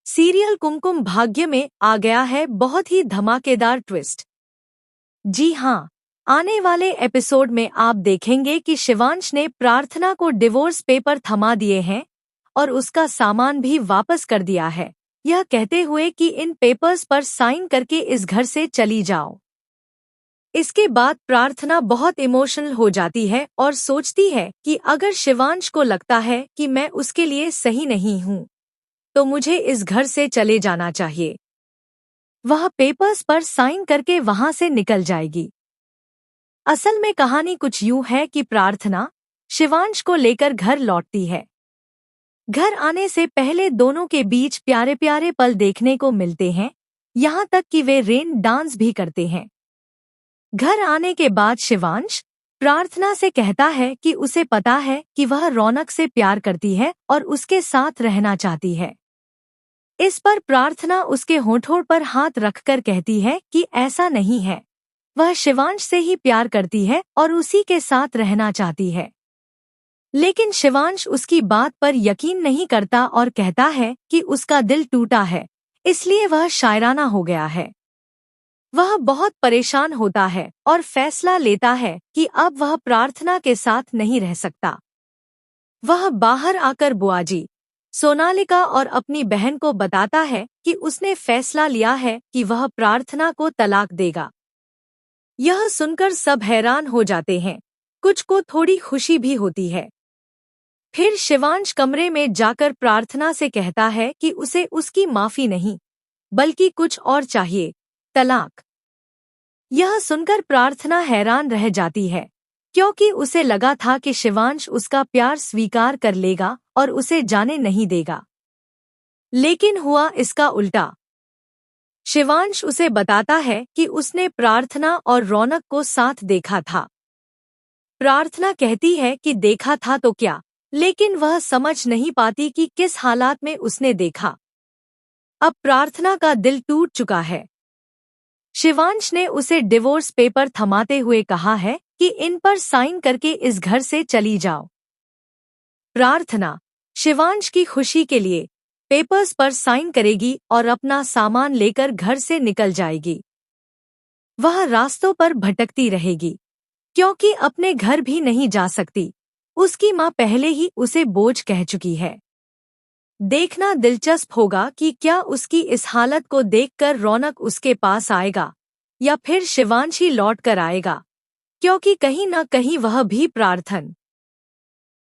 Serial Kumkum Bhagya में आ गया है बहुत ही धमाकेदार ट्विस्ट। जी हाँ, आने वाले एपिसोड में आप देखेंगे कि शिवांश ने प्रार्थना को डिवोर्स पेपर थमा दिए हैं और उसका सामान भी वापस कर दिया है, यह कहते हुए कि इन पेपर्स पर साइन करके इस घर से चली जाओ। इसके बाद प्रार्थना बहुत इमोशनल हो जाती है और सोचती है कि अगर शिवांश को लगता है कि मैं उसके लिए सही नहीं हूँ तो मुझे इस घर से चले जाना चाहिए। वह पेपर्स पर साइन करके वहां से निकल जाएगी। असल में कहानी कुछ यूं है कि प्रार्थना शिवांश को लेकर घर लौटती है। घर आने से पहले दोनों के बीच प्यारे प्यारे पल देखने को मिलते हैं, यहाँ तक कि वे रेन डांस भी करते हैं। घर आने के बाद शिवांश प्रार्थना से कहता है कि उसे पता है कि वह रौनक से प्यार करती है और उसके साथ रहना चाहती है। इस पर प्रार्थना उसके होठों पर हाथ रखकर कहती है कि ऐसा नहीं है, वह शिवांश से ही प्यार करती है और उसी के साथ रहना चाहती है। लेकिन शिवांश उसकी बात पर यकीन नहीं करता और कहता है कि उसका दिल टूटा है, इसलिए वह शायराना हो गया है। वह बहुत परेशान होता है और फैसला लेता है कि अब वह प्रार्थना के साथ नहीं रह सकता। वह बाहर आकर बुआजी सोनालिका और अपनी बहन को बताता है कि उसने फैसला लिया है कि वह प्रार्थना को तलाक देगा। यह सुनकर सब हैरान हो जाते हैं, कुछ को थोड़ी खुशी भी होती है। फिर शिवांश कमरे में जाकर प्रार्थना से कहता है कि उसे उसकी माफी नहीं बल्कि कुछ और चाहिए, तलाक। यह सुनकर प्रार्थना हैरान रह जाती है, क्योंकि उसे लगा था कि शिवांश उसका प्यार स्वीकार कर लेगा और उसे जाने नहीं देगा। लेकिन हुआ इसका उल्टा। शिवांश उसे बताता है कि उसने प्रार्थना और रौनक को साथ देखा था। प्रार्थना कहती है कि देखा था तो क्या, लेकिन वह समझ नहीं पाती कि किस हालात में उसने देखा। अब प्रार्थना का दिल टूट चुका है। शिवांश ने उसे डिवोर्स पेपर थमाते हुए कहा है कि इन पर साइन करके इस घर से चली जाओ। प्रार्थना शिवांश की खुशी के लिए पेपर्स पर साइन करेगी और अपना सामान लेकर घर से निकल जाएगी। वह रास्तों पर भटकती रहेगी, क्योंकि अपने घर भी नहीं जा सकती। उसकी माँ पहले ही उसे बोझ कह चुकी है। देखना दिलचस्प होगा कि क्या उसकी इस हालत को देखकर रौनक उसके पास आएगा या फिर शिवांश ही लौट कर आएगा, क्योंकि कहीं न कहीं वह भी प्रार्थना